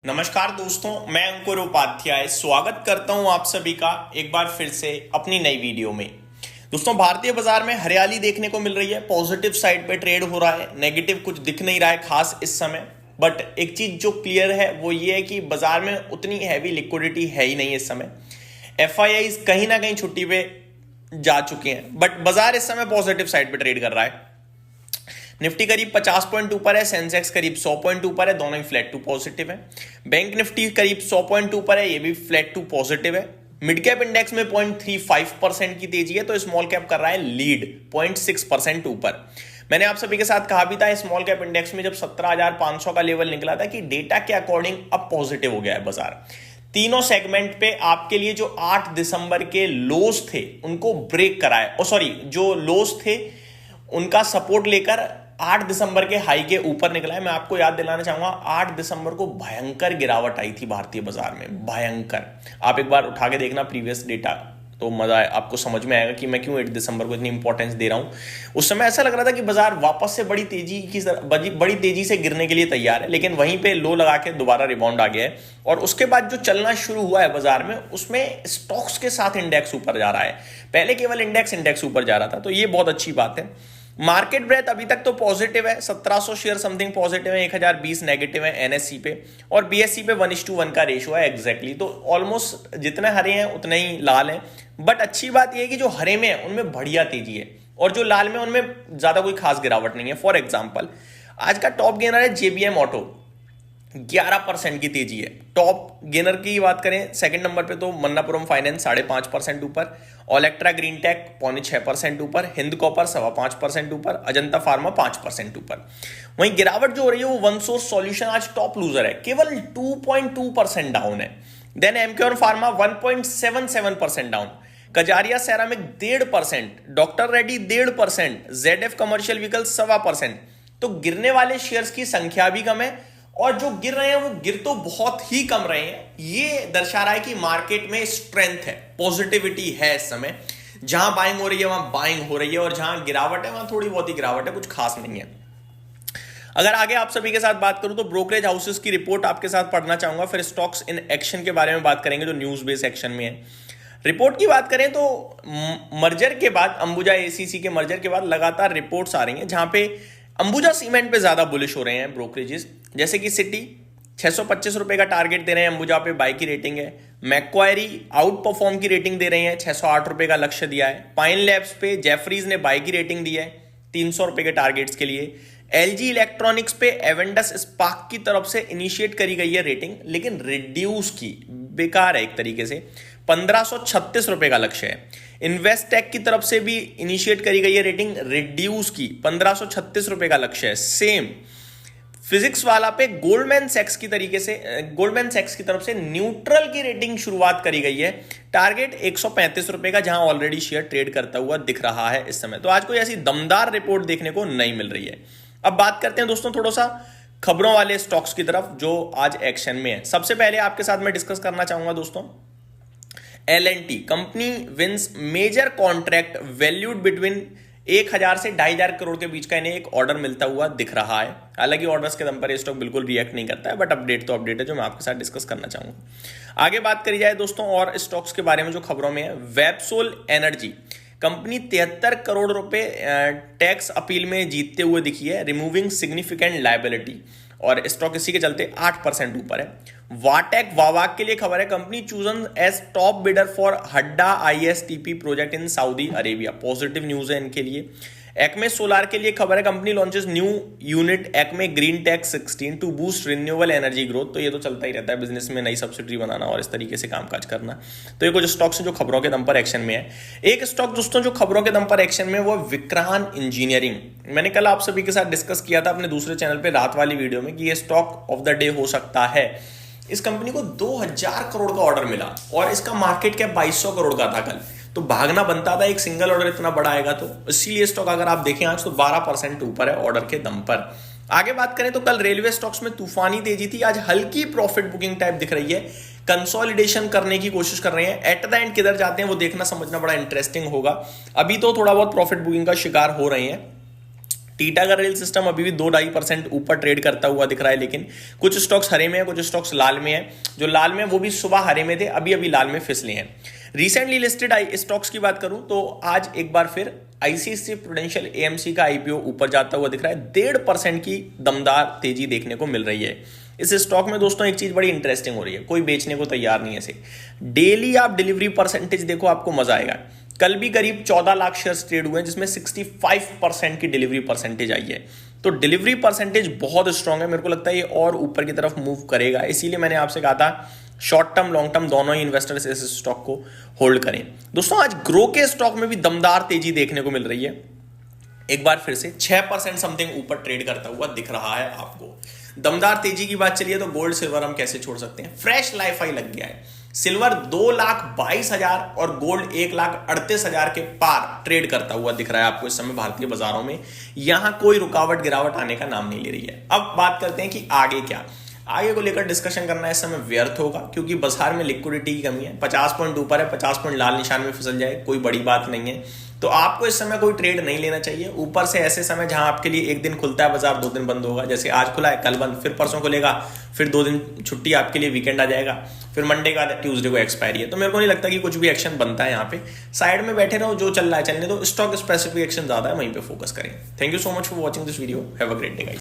नमस्कार दोस्तों, मैं अंकुर उपाध्याय स्वागत करता हूं आप सभी का एक बार फिर से अपनी नई वीडियो में। दोस्तों, भारतीय बाजार में हरियाली देखने को मिल रही है। पॉजिटिव साइड पे ट्रेड हो रहा है, नेगेटिव कुछ दिख नहीं रहा है खास इस समय। बट एक चीज जो क्लियर है वो ये है कि बाजार में उतनी हैवी लिक्विडिटी है ही नहीं इस समय। एफआईआई कहीं ना कहीं छुट्टी पे जा चुके हैं, बट बाजार इस समय पॉजिटिव साइड पे ट्रेड कर रहा है। निफ्टी करीब 50 पॉइंट ऊपर है, सेंसेक्स करीब 100 पॉइंट ऊपर है, दोनों ही फ्लैट टू पॉजिटिव है। बैंक निफ्टी करीब 100 पॉइंट ऊपर है, ये भी फ्लैट टू पॉजिटिव है। मिड कैप इंडेक्स में 0.35% की तेजी है, तो स्मॉल कैप कर रहा है लीड 0.6% ऊपर। मैंने आप सभी के साथ कहा भी था स्मॉल कैप इंडेक्स में जब 17,500 का लेवल निकला था कि डेटा के अकॉर्डिंग अब पॉजिटिव हो गया है बाजार। तीनों सेगमेंट पे आपके लिए जो 8 दिसंबर के लोज थे उनको ब्रेक कराए, जो लोज थे उनका सपोर्ट लेकर 8 दिसंबर के हाई के ऊपर निकला है। मैं आपको याद दिलाना चाहूंगा 8 दिसंबर को भयंकर गिरावट आई थी भारतीय बाजार में, भयंकर। आप एक बार उठा के देखना प्रीवियस डेटा, तो मजा आपको समझ में आएगा कि मैं क्यों 8 दिसंबर को इतनी इंपॉर्टेंस दे रहा हूं। उस समय ऐसा लग रहा था कि बाजार वापस से बड़ी तेजी से गिरने के लिए तैयार है, लेकिन वहीं पे लो लगा के दोबारा रिबाउंड आ गया है। और उसके बाद जो चलना शुरू हुआ है बाजार में, उसमें स्टॉक्स के साथ इंडेक्स ऊपर जा रहा है। पहले केवल इंडेक्स ऊपर जा रहा था, तो ये बहुत अच्छी बात है। मार्केट ब्रेथ अभी तक तो पॉजिटिव है, 1700 शेयर समथिंग पॉजिटिव है, 1020 नेगेटिव है एनएससी पे, और बीएससी पे 1:1 का रेशियो है एग्जैक्टली। तो ऑलमोस्ट जितने हरे हैं उतने ही लाल हैं। बट अच्छी बात यह है कि जो हरे में है उनमें बढ़िया तेजी है, और जो लाल में उनमें ज्यादा कोई खास गिरावट नहीं है। फॉर एग्जाम्पल, आज का टॉप गेनर है जेबीएम ऑटो, 11% की तेजी है। टॉप गेनर की बात करें सेकंड नंबर पे तो मन्नापुरम फाइनेंस 5.5% ऊपर, ओलेक्ट्रा ग्रीन टेक 0.6% ऊपर, हिंद कॉपर 5.25% ऊपर, अजंता फार्मा 5% ऊपर। वहीं गिरावट जो हो रही है वो वन सोर्स सॉल्यूशन आज टॉप लूजर है, केवल 2.2% डाउन है। Then Emcure pharma 1.77% down, Kajaria ceramic 1.5%, doctor Reddy 1.5%, ZF commercial vehicle 1.25%। तो गिरने वाले शेयर्स की संख्या भी कम है, और जो गिर रहे हैं वो गिर तो बहुत ही कम रहे हैं। ये दर्शा रहा है कि मार्केट में स्ट्रेंथ है, पॉजिटिविटी है इस समय। जहां बाइंग हो रही है वहां बाइंग हो रही है, और जहां गिरावट है वहां थोड़ी बहुत ही गिरावट है, कुछ खास नहीं है। अगर आगे आप सभी के साथ बात करूं तो ब्रोकरेज हाउसेस की रिपोर्ट आपके साथ पढ़ना चाहूंगा, फिर स्टॉक्स इन एक्शन के बारे में बात करेंगे जो न्यूज बेस एक्शन में है। रिपोर्ट की बात करें तो मर्जर के बाद, अंबुजा एसीसी के मर्जर के बाद लगातार रिपोर्ट्स आ रही हैं जहां पे अंबुजा सीमेंट पे ज्यादा बुलिश हो रहे हैं ब्रोकरेजेस। जैसे कि सिटी 625 रुपए का टारगेट दे रहे हैं, अंबुजा पे बाई की रेटिंग है। मैक्वायरी आउट परफॉर्म की रेटिंग दे रही है, 608 रुपए का लक्ष्य दिया है। पाइन लैब्स पे जेफरीज ने बाई की रेटिंग दी है 300 रुपए के टारगेट्स के लिए। एलजी इलेक्ट्रॉनिक्स पे एवेंडस स्पार्क की तरफ से इनिशिएट करी गई है रेटिंग, लेकिन रिड्यूस की, बेकार है एक तरीके से। 1536 रुपए का लक्ष्य है। इन्वेस्टेक की तरफ से भी इनिशिएट करी गई है रेटिंग, रिड्यूस की, 1536 रुपए का लक्ष्य है। सेम फिजिक्स वाला पे गोल्डमैन सैक्स की तरफ से न्यूट्रल की रेटिंग शुरुआत करी गई है। टारगेट 135 रुपए का, जहां ऑलरेडी शेयर ट्रेड करता हुआ दिख रहा है इस समय। तो आज कोई ऐसी दमदार रिपोर्ट देखने को नहीं मिल रही है। अब बात करते हैं दोस्तों थोड़ा सा खबरों वाले स्टॉक्स की तरफ जो आज एक्शन में है। सबसे पहले आपके साथ मैं डिस्कस करना चाहूंगा दोस्तों L&T company wins major contract valued between 1,000 से 2,500 करोड़ के बीच का इन्हें एक ऑर्डर मिलता हुआ दिख रहा है। हालांकि ऑर्डर्स के दम पर ये स्टॉक बिल्कुल रिएक्ट नहीं करता है, बट अपडेट तो अपडेट है जो मैं आपके साथ डिस्कस करना चाहूंगा। आगे बात करी जाए दोस्तों और स्टॉक्स के बारे में जो खबरों में है, वेबसोल एनर्जी कंपनी 73 करोड़ रुपए टैक्स अपील में जीतते हुए दिखी है, रिमूविंग सिग्निफिकेंट लायबिलिटी, और स्टॉक इसी के चलते 8% ऊपर है। वाटेक वावाक के लिए खबर है, company chosen as top bidder for Hadda ISTP project in Saudi Arabia, positive news है इनके लिए। एक्मे सोलार के लिए खबर है, company launches new unit Acme green tech 16 to boost renewable energy growth. तो ये तो चलता ही रहता है बिजनेस में, नई सब्सिडी बनाना और इस तरीके से कामकाज करना। तो ये कुछ स्टॉक्स हैं जो खबरों के दम पर एक्शन में है। एक स्टॉक दोस्तों जो खबरों के दम पर एक्शन में, वो विक्रांत इंजीनियरिंग। मैंने कल आप सभी के साथ डिस्कस किया था अपने दूसरे चैनल पर रात वाली वीडियो में कि ये स्टॉक ऑफ द डे हो सकता है। इस कंपनी को 2,000 करोड़ का ऑर्डर मिला और इसका मार्केट कैप 2,200 करोड़ का था कल। तो भागना बनता था, एक सिंगल ऑर्डर इतना बड़ा आएगा तो। इसीलिए स्टॉक अगर आप देखें आज तो 12% ऊपर है ऑर्डर के दम पर। आगे बात करें तो कल रेलवे स्टॉक्स में तूफानी तेजी थी, आज हल्की प्रॉफिट बुकिंग टाइप दिख रही है। कंसोलिडेशन करने की कोशिश कर रहे हैं, एट द एंड किधर जाते हैं वो देखना समझना बड़ा इंटरेस्टिंग होगा। अभी तो थोड़ा बहुत प्रॉफिट बुकिंग का शिकार हो रहे हैं। टीटागढ़ रेल सिस्टम अभी भी 2-2.5% ऊपर ट्रेड करता हुआ दिख रहा है, लेकिन कुछ स्टॉक्स हरे में है, कुछ स्टॉक्स लाल में है। जो लाल में वो भी सुबह हरे में थे, अभी अभी लाल में फिसले हैं। रिसेंटली लिस्टेड स्टॉक्स की बात करूं तो आज एक बार फिर आईसीआईसीआई प्रूडेंशियल एएमसी का आईपीओ ऊपर जाता हुआ दिख रहा है। 1.5% की दमदार तेजी देखने को मिल रही है इस स्टॉक में। दोस्तों एक चीज बड़ी इंटरेस्टिंग हो रही है, कोई बेचने को तैयार नहीं है इसे। डेली आप डिलीवरी परसेंटेज देखो, आपको मजा आएगा। कल भी करीब 14 लाख शेयर्स ट्रेड हुए हैं, जिसमें 65% की डिलीवरी परसेंटेज आई है। तो डिलीवरी परसेंटेज बहुत स्ट्रांग है, मेरे को लगता है ये और ऊपर की तरफ मूव करेगा। इसीलिए मैंने आपसे कहा था शॉर्ट टर्म लॉन्ग टर्म दोनों ही इन्वेस्टर्स इस स्टॉक को होल्ड करें। दोस्तों आज ग्रो के स्टॉक में भी दमदार तेजी देखने को मिल रही है। एक बार फिर से 6% समथिंग ऊपर ट्रेड करता हुआ दिख रहा है आपको। दमदार तेजी की बात चलिए तो गोल्ड सिल्वर हम कैसे छोड़ सकते हैं। फ्रेश लाइफ हाई लग गया है। सिल्वर 2,22,000 और गोल्ड 1,38,000 के पार ट्रेड करता हुआ दिख रहा है आपको इस समय भारतीय बाजारों में। यहां कोई रुकावट गिरावट आने का नाम नहीं ले रही है। अब बात करते हैं कि आगे क्या, आगे को लेकर डिस्कशन करना इस समय व्यर्थ होगा, क्योंकि बाजार में लिक्विडिटी की कमी है। 50 पॉइंट ऊपर है, 50 पॉइंट लाल निशान में फिसल जाए कोई बड़ी बात नहीं है। तो आपको इस समय कोई ट्रेड नहीं लेना चाहिए। ऊपर से ऐसे समय जहां आपके लिए एक दिन खुलता है बाजार, 2 दिन बंद होगा। जैसे आज खुला है, कल बंद, फिर परसों खुलेगा, फिर 2 दिन छुट्टी आपके लिए, वीकेंड आ जाएगा, फिर मंडे का ट्यूसडे को एक्सपायरी है। तो मेरे को नहीं लगता कि कुछ भी एक्शन बनता है यहाँ पे। साइड में बैठे रहो, जो चल रहा है चलने दो। स्टॉक स्पेसिफिक एक्शन ज्यादा है, वहीं पे फोकस करें। Thank you so much for watching this video. Have a great day guys.